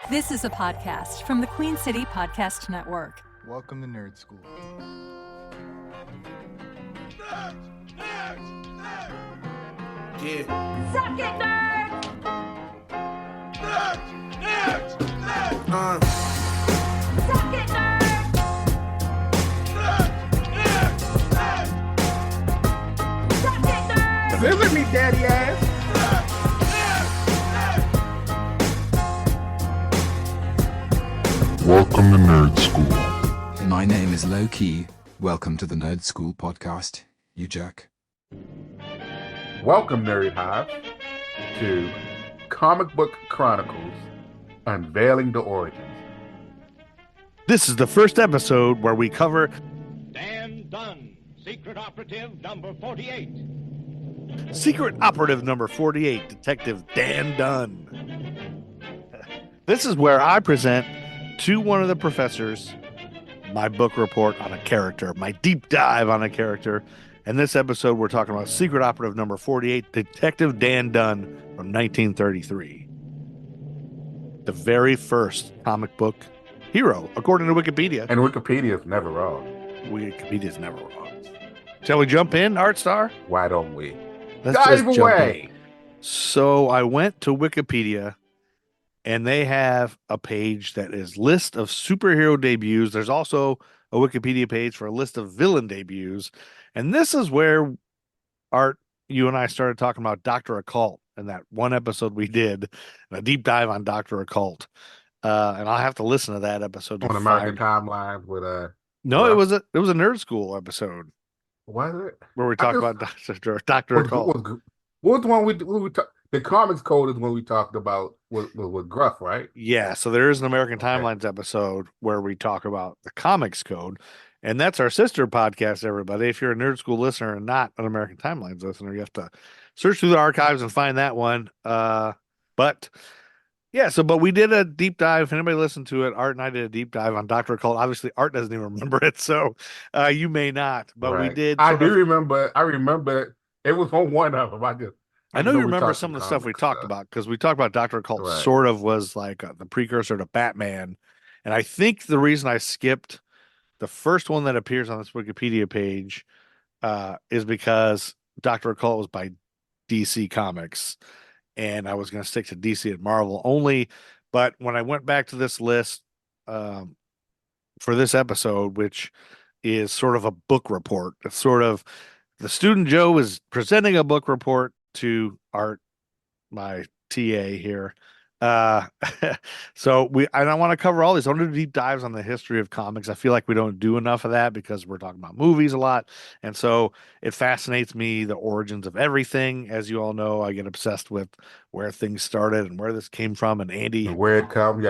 This is a podcast from the Queen City Podcast Network. Welcome to Nerd Skool. Yeah. Suck it, nerds! Suck it, nerds! Suck it, nerds! Visit me, daddy ass. Welcome to Nerd Skool. My name is Low-Key. Welcome to the Nerd Skool podcast. You jerk. Welcome, Nerd Hive, to Comic Book Chronicles, Unveiling the Origins. This is the first episode where we cover Dan Dunn, Secret Operative number 48. Secret Operative number 48, Detective Dan Dunn. This is where I present to one of the professors my book report on a character, my deep dive on a character. And this episode, we're talking about Secret Operative number 48, Detective Dan Dunn from 1933. The very first comic book hero, according to Wikipedia. And Wikipedia's never wrong. Wikipedia's never wrong. Shall we jump in, Artstar? Why don't we? Let's Dive just jump away. in. So I went to Wikipedia, and they have a page that is list of superhero debuts. There's also a Wikipedia page for a list of villain debuts. And this is where, Art, you and I started talking about Dr. Occult in that one episode we did, a deep dive on Dr. Occult. And I'll have to listen to that episode. On American Timelines with No, it was a Nerd Skool episode what is it? where we talked about Dr. Occult. What was the one we talked? The Comics Code is when we talked about with Gruff, right? Yeah, so there is an American Timelines episode where we talk about the Comics Code, and that's our sister podcast, everybody. If you're a Nerd Skool listener and not an American Timelines listener, you have to search through the archives and find that one. But we did a deep dive. If anybody listened to it, Art and I did a deep dive on Dr. Occult. Obviously, Art doesn't even remember it, so you may not. But Right. we did. I remember. I remember it was on one of them. I know you we remember talked some of the comic stuff we talked stuff. about because we talked about Dr. Occult Right. sort of was like the precursor to Batman. And I think the reason I skipped the first one that appears on this Wikipedia page is because Dr. Occult was by DC Comics. And I was going to stick to DC and Marvel only. But when I went back to this list for this episode, which is sort of a book report, it's sort of the student Joe is presenting a book report to Art, my TA here. So I want to cover all these. I want to do deep dives on the history of comics. I feel like we don't do enough of that because we're talking about movies a lot. And so it fascinates me, the origins of everything. As you all know, I get obsessed with where things started and where this came from. And Andy, And where it comes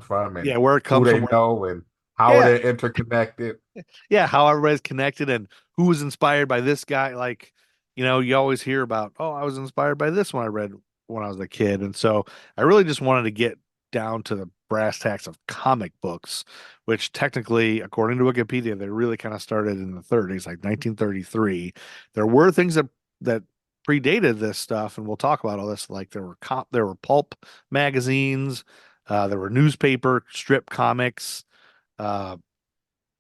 from, and where it comes who they from. know, and how they're interconnected. How everybody's connected and who was inspired by this guy. Like, you always hear about, I was inspired by this one I read when I was a kid. And so I really just wanted to get down to the brass tacks of comic books, which technically, according to Wikipedia, they really kind of started in the 30s, like 1933. There were things that predated this stuff, and we'll talk about all this. Like there were pulp magazines, there were newspaper strip comics, there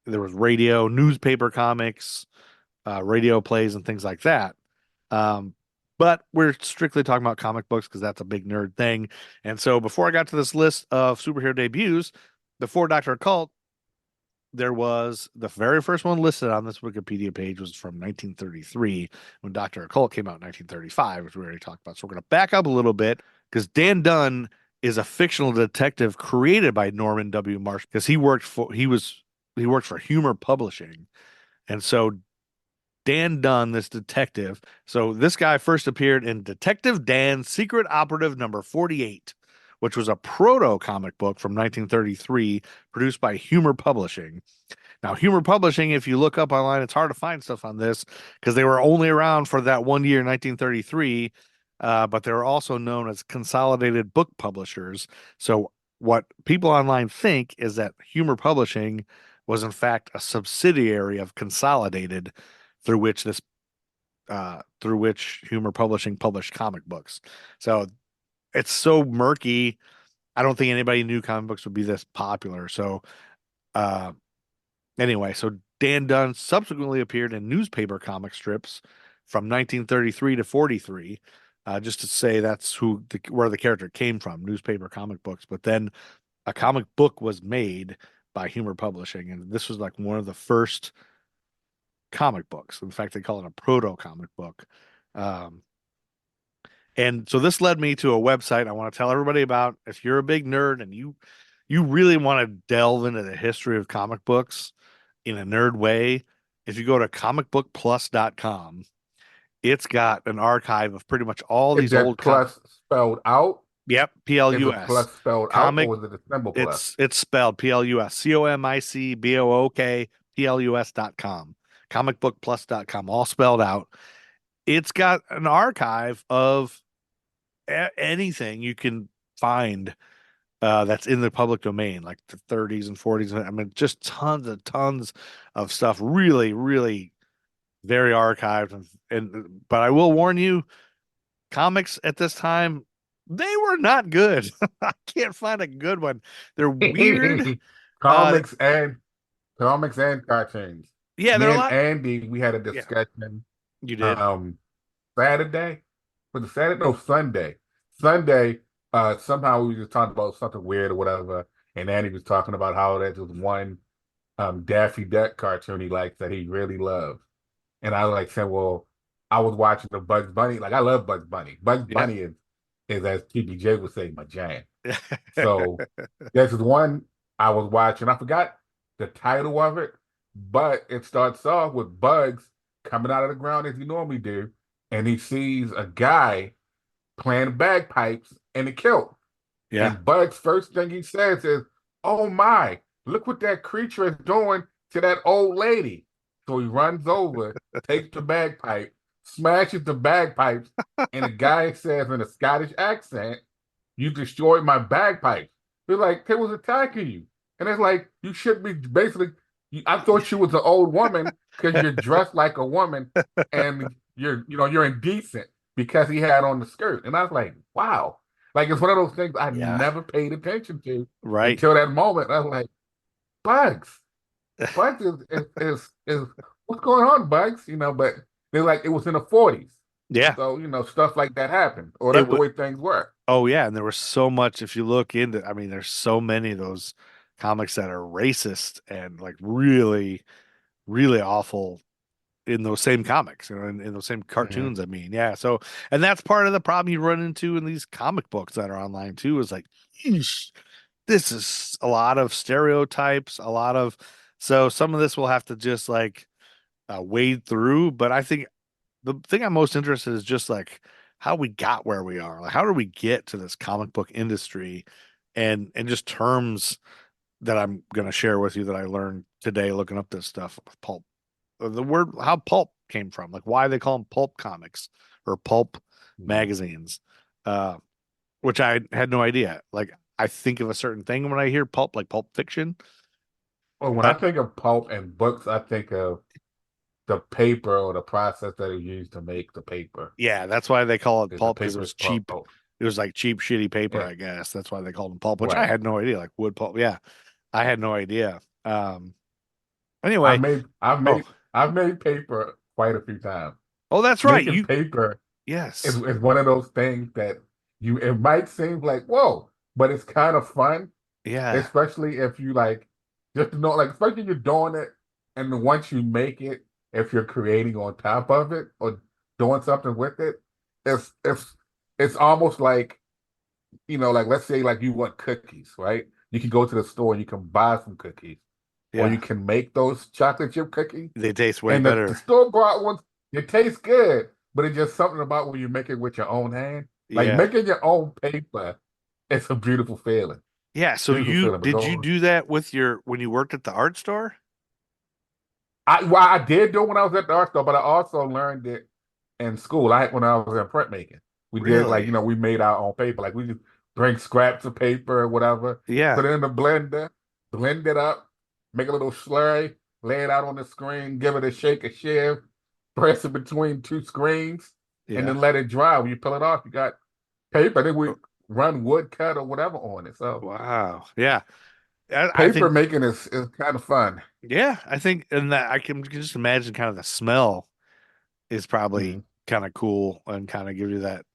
was radio, newspaper comics, radio plays, and things like that. But we're strictly talking about comic books because that's a big nerd thing. And so before I got to this list of superhero debuts, before Dr. Occult, there was the very first one listed on this Wikipedia page was from 1933 when Dr. Occult came out in 1935, which we already talked about. So we're going to back up a little bit because Dan Dunn is a fictional detective created by Norman W. Marsh because he worked for Humor Publishing. And so Dan Dunn, this detective. So this guy first appeared in Detective Dan, Secret Operative number 48, which was a proto comic book from 1933 produced by Humor Publishing. Now, Humor Publishing, if you look up online, it's hard to find stuff on this because they were only around for that 1 year, 1933, but they were also known as Consolidated Book Publishers. So what people online think is that Humor Publishing was in fact a subsidiary of Consolidated, through which Humor Publishing published comic books. So it's so murky I don't think anybody knew comic books would be this popular. So, uh, anyway, so Dan Dunn subsequently appeared in newspaper comic strips from 1933 to 43, just to say that's where the character came from, newspaper comic books. But then a comic book was made by Humor Publishing, and this was like one of the first comic books. In fact, they call it a proto comic book. Um, and so this led me to a website I want to tell everybody about. If you're a big nerd and you really want to delve into the history of comic books in a nerd way, if you go to comicbookplus.com, it's got an archive of pretty much all Is these that old plus spelled out? Yep, Is PLUS. it plus spelled Comic, out, or is it a symbol plus? it's spelled PLUS, COMICBOOK, PLUS.com, comicbookplus.com, all spelled out. It's got an archive of anything you can find that's in the public domain, like the 30s and 40s. I mean, just tons and tons of stuff. Really, really very archived. But I will warn you, comics at this time, they were not good. I can't find a good one. They're weird. Comics and cartoons. Yeah, they're Me a and lot. Andy, we had a Yeah, discussion you did. Saturday. Was it Saturday? No, Sunday. Sunday, somehow we were just talking about something weird or whatever, and Andy was talking about how there's this one Daffy Duck cartoon he likes that he really loves. And I like said, well, I was watching the Bugs Bunny. Like I love Bugs Bunny. Bugs Yeah. Bunny is as TBJ would say, my jam. So there's this one I was watching. I forgot the title of it, but it starts off with Bugs coming out of the ground as he normally do, and he sees a guy playing bagpipes in a kilt. Yeah. And Bugs' first thing he says is, "Oh my, look what that creature is doing to that old lady." So he runs over, takes the bagpipe, smashes the bagpipes, and the guy says in a Scottish accent, "You destroyed my bagpipes." They're like, "They was attacking you." And it's like, you should be basically, I thought she was an old woman because you're dressed like a woman and you're indecent because he had on the skirt. And I was like, wow. Like, it's one of those things I Yeah. never paid attention to Right. until that moment. I was like, Bugs. Bugs is what's going on, Bugs? But they're like, it was in the 40s. Yeah. So, stuff like that happened. Or that's the way things work. Oh yeah, and there was so much. If you look into, I mean, there's so many of those comics that are racist and like really, really awful in those same comics, in those same cartoons. I mean, yeah. So, and that's part of the problem you run into in these comic books that are online too. Is like, "Eesh, this is a lot of stereotypes, a lot of. So some of this will have to just like wade through. But I think the thing I'm most interested in is just like how we got where we are. Like, how did we get to this comic book industry, and just terms that I'm going to share with you that I learned today looking up this stuff with pulp. The word how pulp came from, like why they call them pulp comics or pulp magazines, which I had no idea. Like I think of a certain thing when I hear pulp, like Pulp Fiction. Well, when I think of pulp and books, I think of the paper or the process that is used to make the paper. Yeah, that's why they call it The pulp, because it paper was is cheap. pulp. It was like cheap, shitty paper, Yeah. I guess. That's why they called them pulp, which I Right. had no idea. Like wood pulp. Yeah, I had no idea. I've Anyway, made paper quite a few times. oh, that's right. Making paper Yes, is one of those things that it might seem like, whoa, but it's kind of fun, yeah, especially if you like just to know, like, especially if you're doing it, and then once you make it, if you're creating on top of it or doing something with it, it's almost like, like let's say like you want cookies, right? You can go to the store and you can buy some cookies, or yeah. you can make those chocolate chip cookies. They taste way And better. the store-bought ones, they taste good, but it's just something about when you make it with your own hand. Like Yeah. making your own paper, it's a beautiful feeling. Yeah, so Beautiful feeling. did you do that with when you worked at the art store? I did do it when I was at the art store, but I also learned it in school. When I was in printmaking. We did like, Really? we made our own paper. Like we just bring scraps of paper or whatever, Yeah. put it in the blender, blend it up, make a little slurry, lay it out on the screen, give it a shake, a shiv, press it between two screens, and then let it dry. When you pull it off, you got paper. Then run woodcut or whatever on it. So Wow. Yeah. I paper think, making is kind of fun. yeah, I think, and that I can just imagine kind of the smell is probably Mhm. kind of cool and kind of give you that,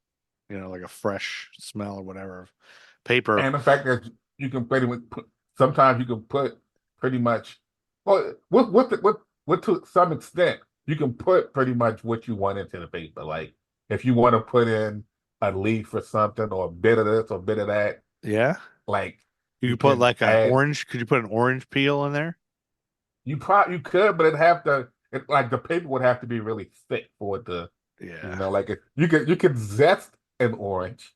like a fresh smell or whatever of paper. And the fact that you can pretty much put, sometimes you can put pretty much, well, with to some extent, you can put pretty much what you want into the paper. Like if you want to put in a leaf or something, or a bit of this or a bit of that, Yeah. like You you could put can like a add. orange. Could you put an orange peel in there? You could, but like the paper would have to be really thick for it to, Yeah. like you could zest an orange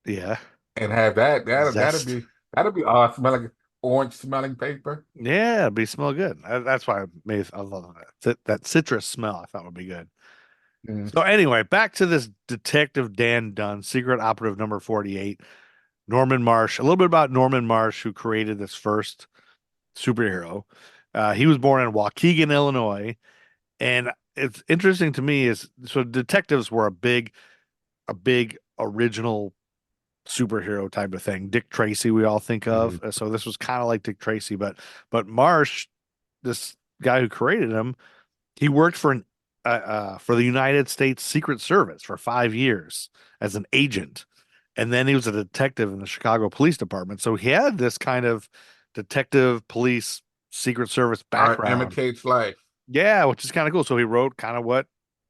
Yeah. and have Zest. that'd be awesome, like orange smelling paper. Yeah, it'd be smell good. That's why I love that. That citrus smell I thought would be good. Mm. So anyway, back to this Detective Dan Dunn, Secret Operative number 48, Norman Marsh. A little bit about Norman Marsh, who created this first superhero. He was born in Waukegan, Illinois, and it's interesting to me is so detectives were a big original superhero type of thing. Dick Tracy, we all think of. Mhm. So this was kind of like Dick Tracy, but Marsh, this guy who created him, he worked for the United States Secret Service for 5 years as an agent, and then he was a detective in the Chicago Police Department. So he had this kind of detective, police, Secret Service Art background. imitates life. Yeah, which is kind of cool. So he wrote kind of what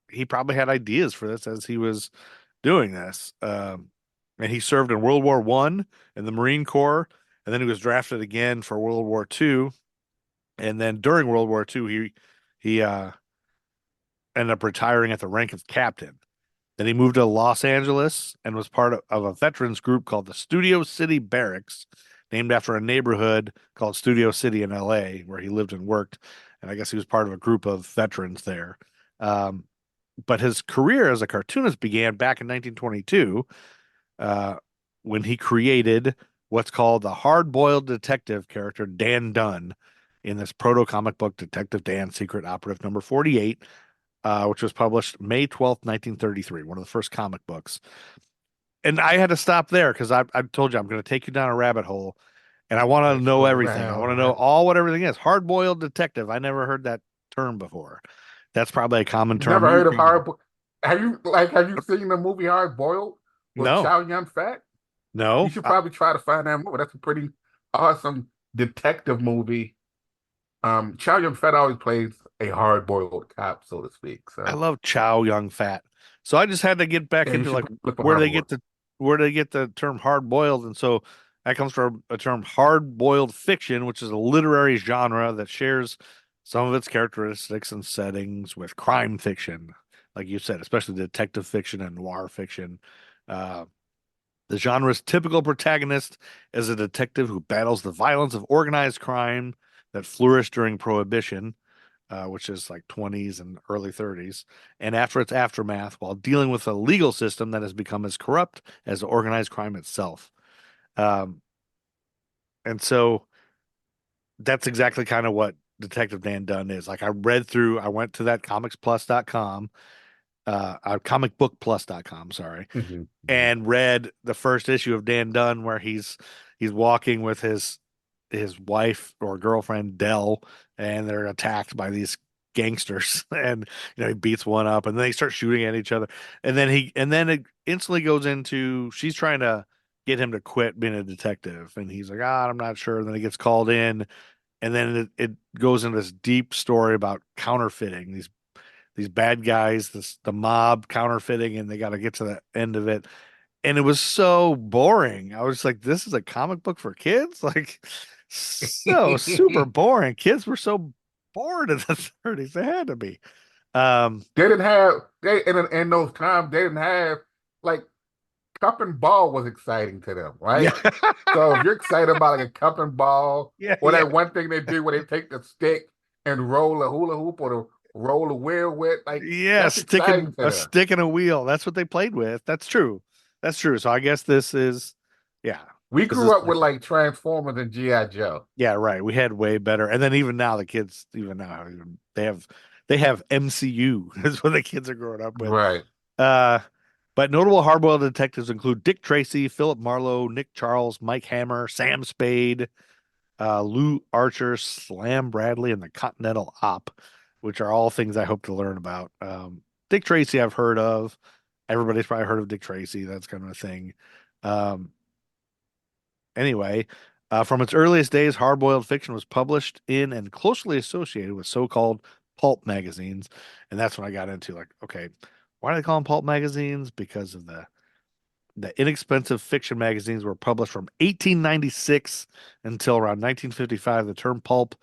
he probably had ideas for this as he was doing this. And he served in World War One in the Marine Corps, and then he was drafted again for World War Two. And then during World War Two, he ended up retiring at the rank of captain. Then he moved to Los Angeles and was part of a veterans group called the Studio City Barracks, named after a neighborhood called Studio City in LA, where he lived and worked. And I guess he was part of a group of veterans there. Um, but his career as a cartoonist began back in 1922 uh, when he created what's called the hard-boiled detective character Dan Dunn in this proto comic book Detective Dan Secret Operative number 48, which was published May 12th, 1933, one of the first comic books. And I had to stop there because I told you I'm going to take you down a rabbit hole and I want to Let's know go everything. I want to around, know right? all what everything is. Hard-boiled detective. I never heard that term before. That's probably a common term Never you heard of can. have you seen the movie Hard Boiled with No, Chow Yun Fat? You no. should probably try to find that movie. That's a pretty awesome detective movie. Chow Yun Fat always plays a hard boiled cop, so to speak. I So love Chow Young Fat. So I just had to get back yeah, you into should like look for where Hard they Boiled. get the where they get the term hard boiled, and so that comes from a term hard boiled fiction, which is a literary genre that shares some of its characteristics and settings with crime fiction, like you said, especially detective fiction and noir fiction. Uh, the genre's typical protagonist is a detective who battles the violence of organized crime that flourished during Prohibition, which is like 20s and early 30s, and after its aftermath, while dealing with a legal system that has become as corrupt as organized crime itself. Um, and so that's exactly kind of what Detective Dan Dunn is. Like I went to that comicsplus.com, comicbookplus.com, sorry, Mhm, mhm. and read the first issue of Dan Dunn where he's walking with his wife or girlfriend Dell, and they're attacked by these gangsters, and he beats one up, and then they start shooting at each other, and then it instantly goes into she's trying to get him to quit being a detective, and he's like, I'm not sure. And then he gets called in, and then it goes into this deep story about counterfeiting these bad guys, the mob counterfeiting, and they got to get to the end of it, and it was so boring. I was like, this is a comic book for kids? Like, so super boring. Kids were so bored in the 30s. They had to be. Um, They didn't have they in those times they didn't have like cup and ball was exciting to them, yeah. right? So if you're excited about like a cup and ball, Yeah, or yeah. that one thing they do where they take the stick and roll a hula hoop or roll a wheel with, like Yeah, that's exciting to a them. stick and a wheel. That's what they played with. That's true. That's true. So I guess this is, yeah, We this is grew up with like that. like Transformers and G.I. Joe. Yeah, right. We had way better. And then even now, the kids, even now, they have MCU is what the kids are growing up with. Right. Uh, But notable hardboiled detectives include Dick Tracy, Philip Marlowe, Nick Charles, Mike Hammer, Sam Spade, Lou Archer, Slam Bradley, and the Continental Op, which are all things I hope to learn about. Dick Tracy I've heard of. Everybody's probably heard of Dick Tracy. That's kind of a thing. Um, anyway, from its earliest days, hardboiled fiction was published in and closely associated with so-called pulp magazines. And that's when I got into like, okay, why do they call them pulp magazines? Because of the inexpensive fiction magazines were published from 1896 until around 1955. The term pulp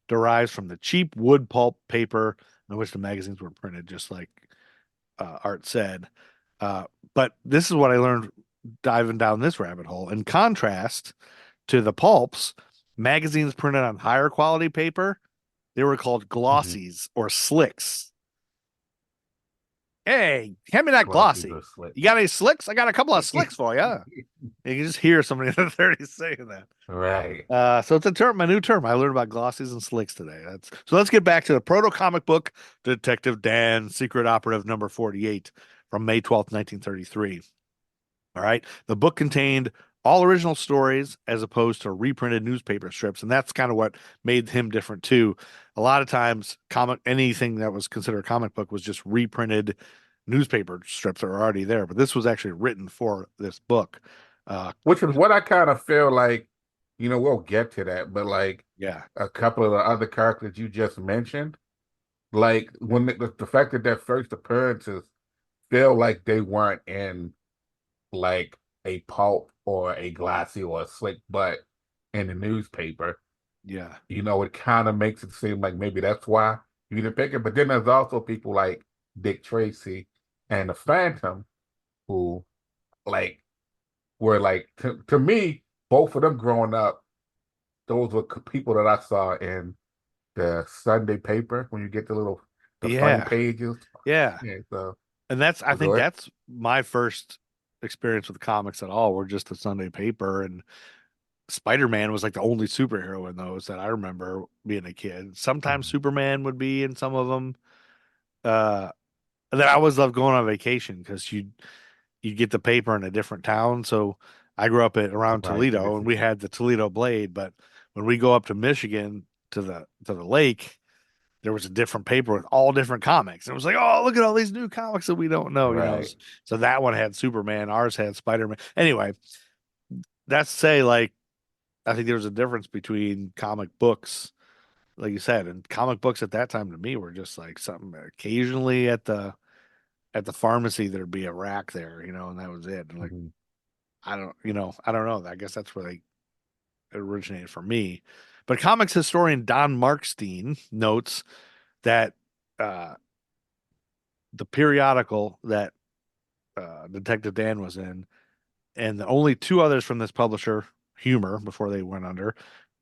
derives from the cheap wood pulp paper in which the magazines were printed, just like Art said. But this is what I learned diving down this rabbit hole. In contrast to the pulps, magazines printed on higher quality paper, they were called glossies or slicks. Hey, hand me that glossy. You got any slicks? I got a couple of slicks for you. You can just hear somebody in the 30s saying that. Right. So it's a term, my new term. I learned about glossies and slicks today. So let's get back to the proto comic book, Detective Dan, Secret Operative number 48 from May 12th, 1933. All right. The book contained all original stories as opposed to reprinted newspaper strips. And that's kind of what made him different too. A lot of times anything that was considered a comic book was just reprinted newspaper strips that were already there. But this was actually written for this book. Which is what I kind of feel like, we'll get to that, but like Yeah. a couple of the other characters you just mentioned, like when the fact that their first appearances feel like they weren't in like a pulp or a glossy or a slick, but in the newspaper. Yeah. It kind of makes it seem like maybe that's why you didn't pick it. But then there's also people like Dick Tracy and the Phantom who like were like to me, both of them growing up, those were people that I saw in the Sunday paper when you get the funny pages. Yeah. Yeah, so And I think ahead. that's my first experience with comics at all, were just the Sunday paper. And Spider-Man was like the only superhero in those that I remember being a kid. Sometimes Superman would be in some of them. And then I always loved going on vacation because you'd get the paper in a different town. So I grew up around Right, Toledo, and we had the Toledo Blade. But when we go up to Michigan to the lake, there was a different paper with all different comics. And it was like, oh, look at all these new comics that we don't know, right. So that one had Superman, ours had Spider-Man. Anyway, that's to say, like, I think there was a difference between comic books, like you said, and comic books at that time to me were just like something occasionally at the pharmacy there'd be a rack there, and that was it. And like I don't know. I guess that's where they originated for me. But comics historian Don Markstein notes that the periodical that Detective Dan was in, and the only two others from this publisher, Humor, before they went under,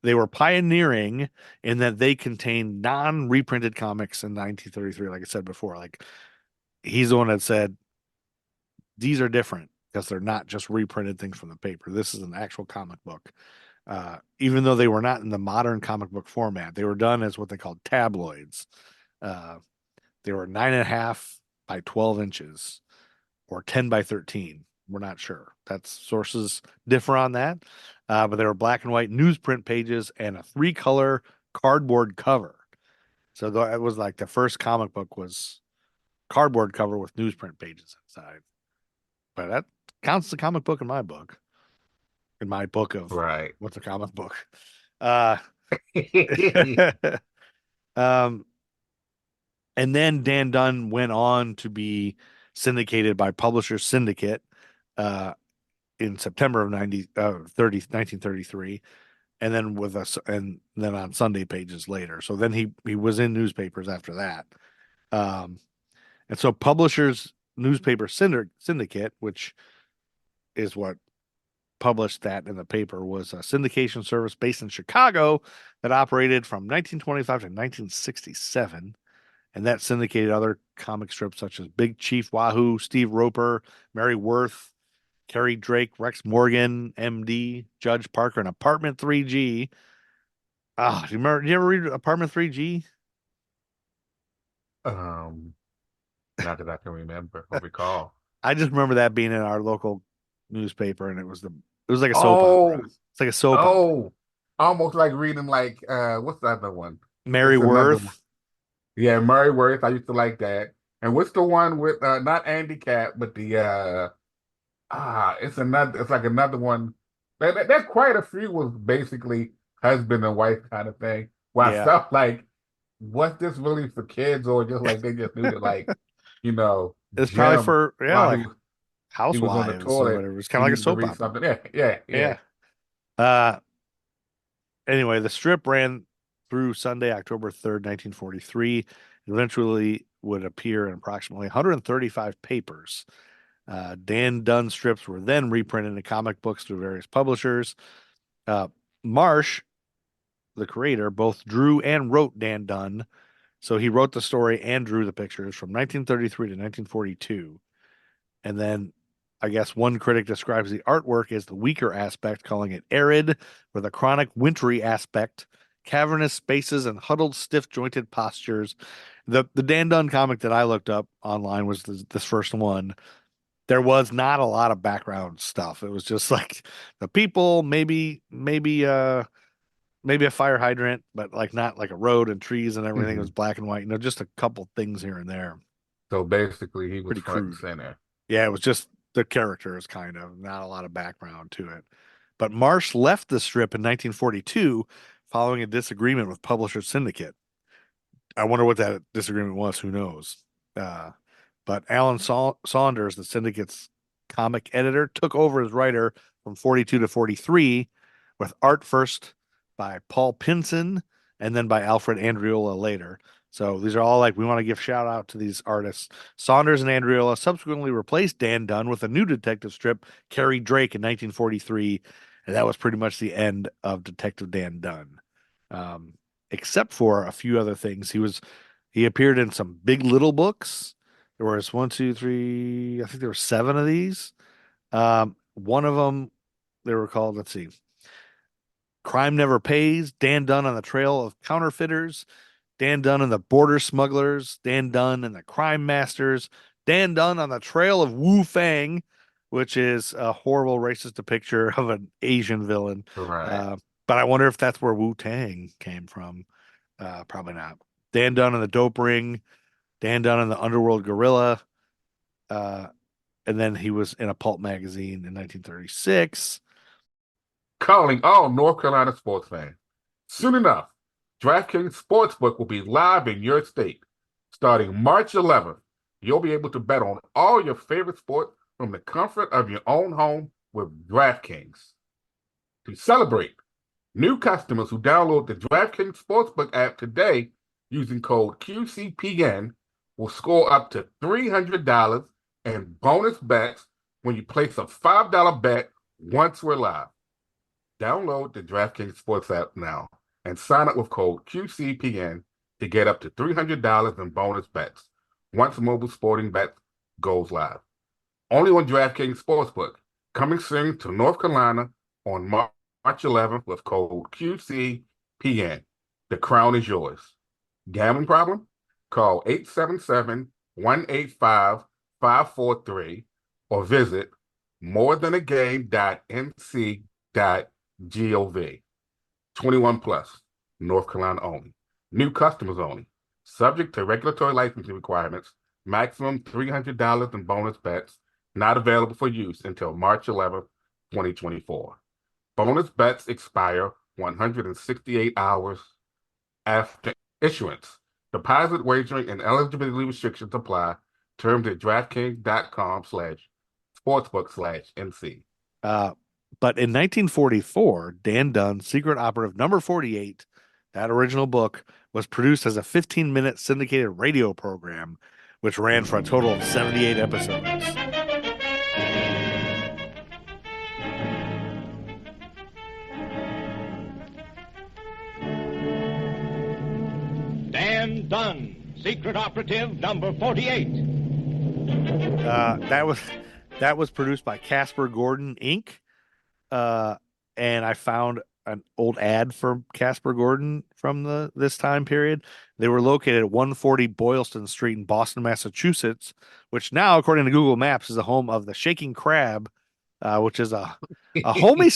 they were pioneering in that they contained non-reprinted comics in 1933. Like I said before, like he's the one that said these are different because they're not just reprinted things from the paper. This is an actual comic book. Even though they were not in the modern comic book format, they were done as what they called tabloids. They were 9.5 by 12 inches or 10 by 13. We're not sure. That's sources differ on that. But they were black and white newsprint pages and a 3-color cardboard cover. So it was like the first comic book was cardboard cover with newsprint pages inside. But that counts as a comic book in my book. In my book of Right. what's a comic book. And then Dan Dunn went on to be syndicated by Publishers Syndicate in September of 1933, and then with us, and then on Sunday pages later. So then he was in newspapers after that. And so Publishers Newspaper Syndicate, which is what published that in the paper, was a syndication service based in Chicago that operated from 1925 to 1967. And that syndicated other comic strips such as Big Chief Wahoo, Steve Roper, Mary Worth, Kerry Drake, Rex Morgan, MD, Judge Parker, and Apartment 3G. Do you remember? Did you ever read Apartment 3G? Not that I can remember or recall. I just remember that being in our local newspaper, and it was like a soap Oh, opera. It's like a soap opera. oh, almost like reading like what's the other one? Mary It's another one. Worth. Yeah, Murray Worth. I used to like that. And what's the one with not Andy Cap, but the it's like another one. That quite a few was basically husband and wife kind of thing. Where I Yeah. felt like, was this really for kids or just like they just needed like, It's probably Jim for while like he was on the housewives or toilet, whatever. It's he kind of like a needed to soap read opera. something. Yeah, yeah, yeah. Yeah. Uh, anyway, the strip ran through Sunday, October 3rd, 1943. It eventually would appear in approximately 135 papers. Dan Dunn strips were then reprinted in comic books through various publishers. Uh, Marsh, the creator, both drew and wrote Dan Dunn. So he wrote the story and drew the pictures from 1933 to 1942. And then I guess one critic describes the artwork as the weaker aspect, calling it arid, with a chronic wintry aspect, cavernous spaces, and huddled, stiff jointed postures. The Dan Dunn comic that I looked up online was this first one. There was not a lot of background stuff. It was just like the people, maybe a fire hydrant, but like not like a road and trees and everything. It was black and white, just a couple things here and there. So basically, he was Pretty front and crude. center. Yeah, it was just the characters, kind of, not a lot of background to it. But Marsh left the strip in 1942 following a disagreement with Publisher Syndicate. I wonder what that disagreement was. Who knows? Uh, but Alan Saunders, the Syndicate's comic editor, took over as writer from 42 to 43, with art first by Paul Pinson and then by Alfred Andriola later. So these are all like, we want to give shout out to these artists. Saunders and Andriola subsequently replaced Dan Dunn with a new detective strip, Carrie Drake, in 1943. And that was pretty much the end of Detective Dan Dunn. Except for a few other things. He appeared in some Big Little books. There was one, two, three, I think there were 7 of these. One of them, they were called, let's see, Crime Never Pays, Dan Dunn on the Trail of Counterfeiters, Dan Dunn and the Border Smugglers, Dan Dunn and the Crime Masters, Dan Dunn on the Trail of Wu Fang, which is a horrible racist depiction of an Asian villain. Right. But I wonder if that's where Wu Tang came from. Probably not. Dan Dunn and the Dope Ring, Dan Dunn and the Underworld Gorilla. And then he was in a pulp magazine in 1936. Calling all North Carolina sports fans. Soon enough, DraftKings Sportsbook will be live in your state. Starting March 11th, you'll be able to bet on all your favorite sports from the comfort of your own home with DraftKings. To celebrate, new customers who download the DraftKings Sportsbook app today using code QCPN will score up to $300 in bonus bets when you place a $5 bet once we're live. Download the DraftKings Sports app now and sign up with code QCPN to get up to $300 in bonus bets once mobile sporting bet goes live. Only on DraftKings Sportsbook, coming soon to North Carolina on March 11th with code QCPN. The crown is yours. Gambling problem? Call 877-185-543 or visit morethanagame.nc.gov. 21 plus, North Carolina only. New customers only. Subject to regulatory licensing requirements. Maximum $300 in bonus bets. Not available for use until March 11th, 2024. Bonus bets expire 168 hours after issuance. Deposit wagering and eligibility restrictions apply. Terms at DraftKings.com/sportsbook/NC. But in 1944, Dan Dunn's Secret Operative number 48, that original book, was produced as a 15-minute syndicated radio program, which ran for a total of 78 episodes. Dan Dunn, Secret Operative number 48. That was produced by Casper Gordon Inc. And I found an old ad for Casper Gordon from this time period. They were located at 140 Boylston Street in Boston, Massachusetts, which now, according to Google Maps, is the home of the Shaking Crab, which is a homey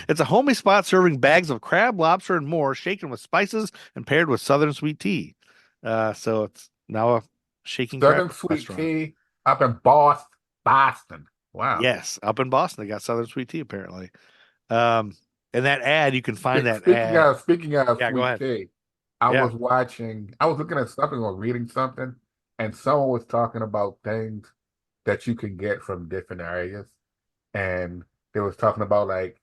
it's a homey spot serving bags of crab, lobster, and more, shaken with spices and paired with Southern sweet tea. So it's now a Shaking Crab Southern sweet restaurant. tea up in Boston. Wow. Yes, up in Boston, they got Southern sweet tea apparently. And that ad, you can find that Speaking ad. of speaking of Yeah, go sweet ahead. tea, I Yeah. was looking at something or reading something, and someone was talking about things that you can get from different areas. And they was talking about like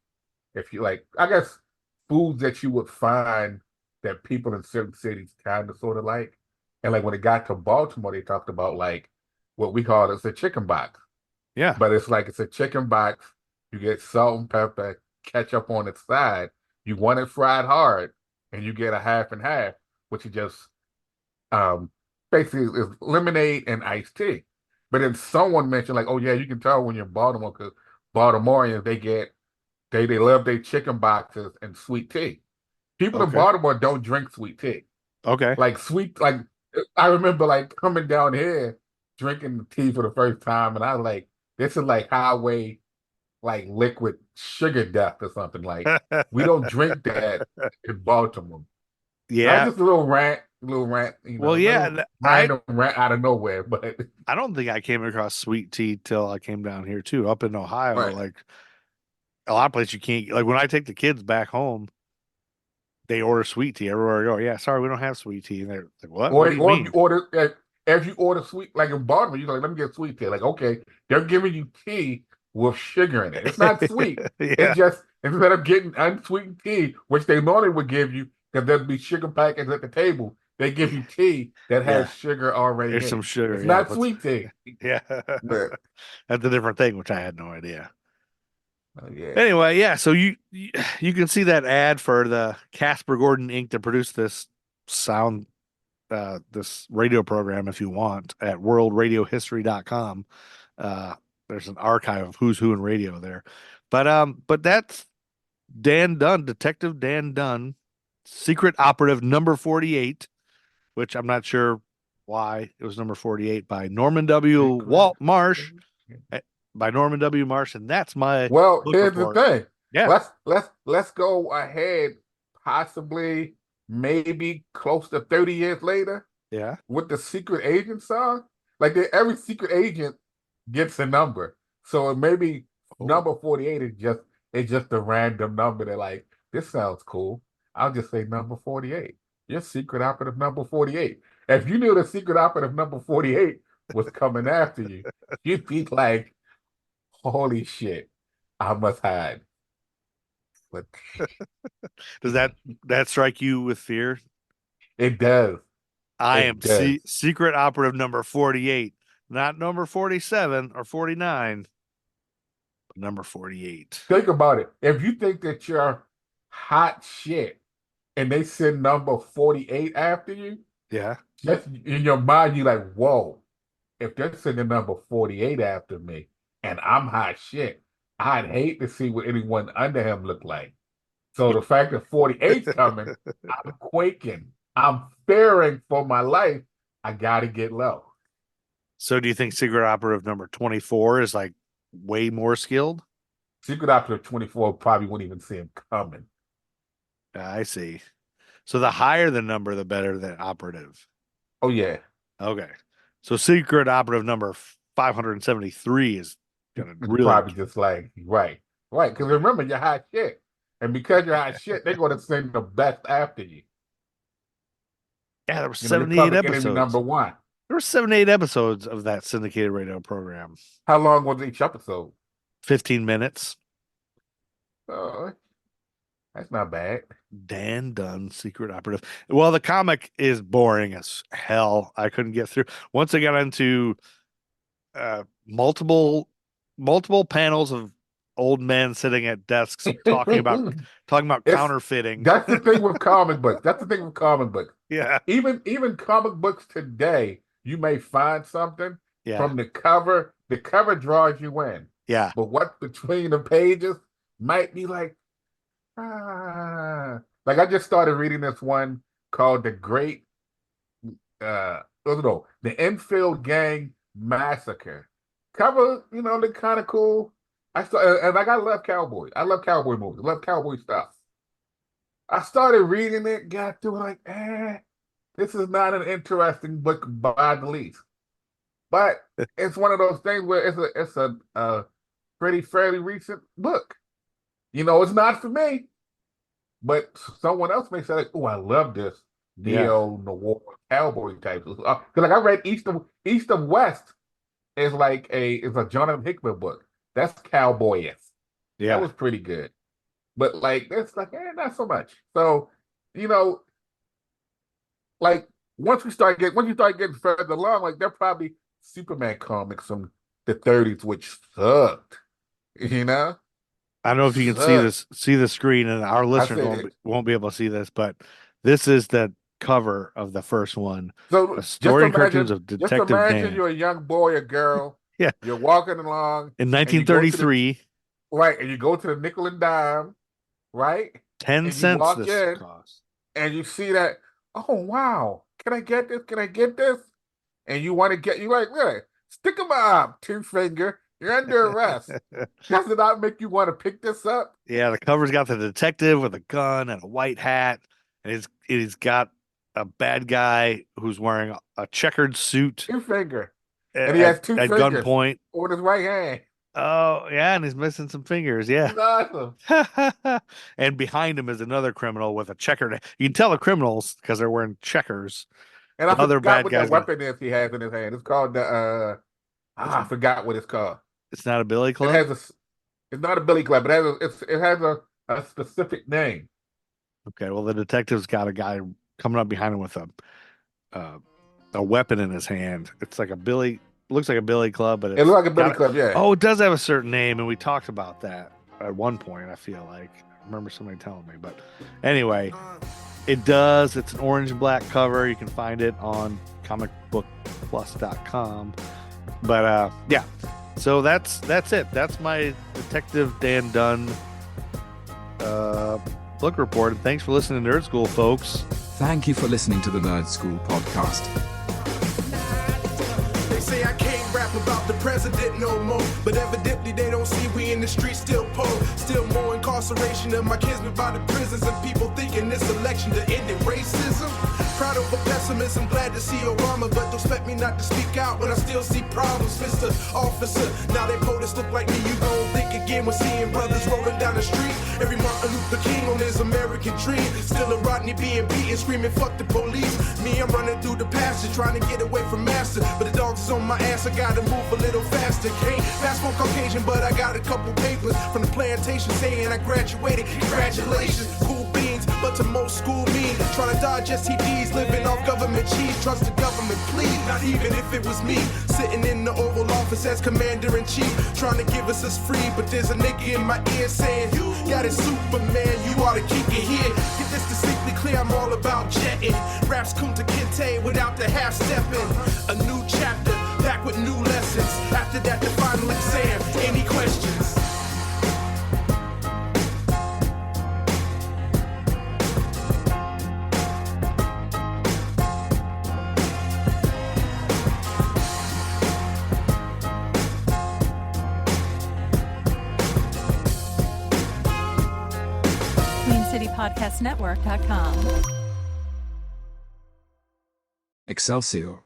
if you like, I guess foods that you would find that people in certain cities kind of sort of like. And like when it got to Baltimore, they talked about like what we call it's a chicken box. Yeah. But it's like it's a chicken box. You get salt and pepper, ketchup on its side. You want it fried hard, and you get a half and half, which is just um basically is lemonade and iced tea. But then someone mentioned like, oh yeah, you can tell when you're in Baltimore because Baltimoreans they love their chicken boxes and sweet tea. People in Okay. Baltimore don't drink sweet tea. Okay. Like I remember like coming down here drinking the tea for the first time, and I was like, this is like highway like liquid sugar death or something. Like we don't drink that in Baltimore. Yeah. That's just a little rant, Well, yeah, little random rant out of nowhere. But I don't think I came across sweet tea till I came down here too. Up in Ohio, Right. like a lot of places you can't. Like when I take the kids back home, they order sweet tea everywhere I go. Yeah, sorry, we don't have sweet tea. And they're like, what? What do you or mean? you order if you order sweet like in Baltimore, you're like, let me get sweet tea. Like, okay, they're giving you tea with sugar in it. It's not sweet. Yeah. It's just instead of getting unsweetened tea, which they normally would give you, because there'd be sugar packets at the table, they give you tea that has Yeah. sugar already There's in some it. sugar. It's yeah, not but- sweet tea. Yeah. But That's a different thing, which I had no idea. yeah. Anyway, yeah, so you can see that ad for the Casper Gordon Inc. to produce this sound this radio program if you want at worldradiohistory.com. There's an archive of who's who in radio there. But that's Dan Dunn, Detective Dan Dunn, Secret Operative number 48, which I'm not sure why it was number 48 by Norman W. Walt Marsh. By Norman W. Marsh, and that's my Well, book here's report. the thing. Yeah. Let's go ahead, possibly maybe close to 30 years later Yeah. with the secret agent song. Like every secret agent gets a number. So maybe number 48 is just a random number that like, this sounds cool. I'll just say number 48. Your secret operative number 48. If you knew the secret operative number 48 was coming after you, you'd be like, holy shit, I must hide. But Does that strike you with fear? it does. I It am does. secret operative number 48, not number 47 or 49, but number 48. Think about it. If you think that you're hot shit and they send number 48 after you, Yeah. just in your mind, you're like, whoa, if they're sending number 48 after me and I'm hot shit, I'd hate to see what anyone under him look like. So the fact that 48's coming, I'm quaking. I'm fearing for my life. I gotta get low. So do you think secret operative number 24 is like way more skilled? Secret Operative 24 probably wouldn't even see him coming. I see. So the higher the number, the better the operative. Oh yeah. Okay. So secret operative number 573 is gonna It's really probably just like right. Because remember you're hot shit. And because you're hot shit, they're gonna send the best after you. Yeah, there were You know, you're 78 public enemy episodes. number one. There were 78 episodes of that syndicated radio program. How long was each episode? 15 minutes. Oh, that's not bad. Dan Dunn, secret operative. Well, the comic is boring as hell. I couldn't get through. Once I got into multiple panels of old men sitting at desks talking about It's- counterfeiting. That's the thing with comic books. That's the thing with comic books. Yeah. Even comic books today, you may find something Yeah. from the cover. The cover draws you in. Yeah. But what's between the pages might be like, Like I just started reading this one called the Enfield Gang Massacre. Cover, they're kind of cool. I love cowboys. I love cowboy movies. I love cowboy stuff. I started reading it, got through like, this is not an interesting book by the least. But it's one of those things where it's a fairly recent book. It's not for me, but someone else may say like, "Oh, I love this neo-noir cowboy type." Because like I read East of West is like is a Jonathan Hickman book. That's cowboy-esque. Yeah, that was pretty good. But like it's like, not so much. So, like once you start getting further along, like they're probably Superman comics from the 30s, which sucked. I don't know if you can see the screen, and our listeners won't be able to see this, but this is the cover of the first one. So a story and cartoons of Detective Just imagine Dan. you're a young boy or girl. Yeah. You're walking along In 1933. Right, and you go to the nickel and dime, right? 10 cents this cost. And you see that, oh wow, can I get this? Can I get this? And you want to you're like, really? Stick 'em up, two finger. You're under arrest. Does it not make you want to pick this up? Yeah, the cover's got the detective with a gun and a white hat, and it's got a bad guy who's wearing a checkered suit. Two finger. And he has two at fingers gunpoint with his right hand. Oh, yeah, and he's missing some fingers. Yeah. Awesome. And behind him is another criminal with a checkered. You can tell the criminals because they're wearing checkers. And I other forgot bad what guys that weapon is he has in his hand. It's called the I forgot what it's called. It's not a billy club. It's not a billy club. It has a specific name. Okay, well the detective's got a guy coming up behind him with a weapon in his hand. It's like looks like a billy club, but It looks like a billy club, yeah. Oh, it does have a certain name, and we talked about that at one point. I feel like I remember somebody telling me, but anyway, it does. It's an orange and black cover. You can find it on comicbookplus.com. But yeah, so that's it. That's my Detective Dan Dunn book report. And thanks for listening to Nerd Skool, folks. Thank you for listening to the Nerd Skool podcast. They say I can't rap about the president no more, but evidently they don't see we in the streets still poor. Still more incarceration of my kinsmen by the prisons, and people thinking this election to end in racism. Proud of a pessimism, glad to see Obama, but don't expect me not to speak out when I still see problems, Mr. Officer. Now they POTUS look like me, you gon' think again when seeing brothers rolling down the street. Every Martin Luther King on his American dream. Still a Rodney being beaten, screaming fuck the police. Me, I'm running through the pasture, trying to get away from master, but the dogs is on my ass, I gotta move a little faster. Can't pass for Caucasian, but I got a couple papers from the plantation saying I graduated. Congratulations, cool beans, but to most school mean trying to dodge STDs, living off government cheese. Trust the government, please. Not even if it was me sitting in the Oval Office as commander-in-chief, trying to give us free, but there's a nigga in my ear saying, you got it, Superman, you ought to keep it here. Get this distinctly clear, I'm all about jetting. Raps Kunta Kinte without the half-stepping. A new chapter, back with new lessons. After that, the final exam. Any questions? QueenCityPodcastNetwork.com. Excelsior.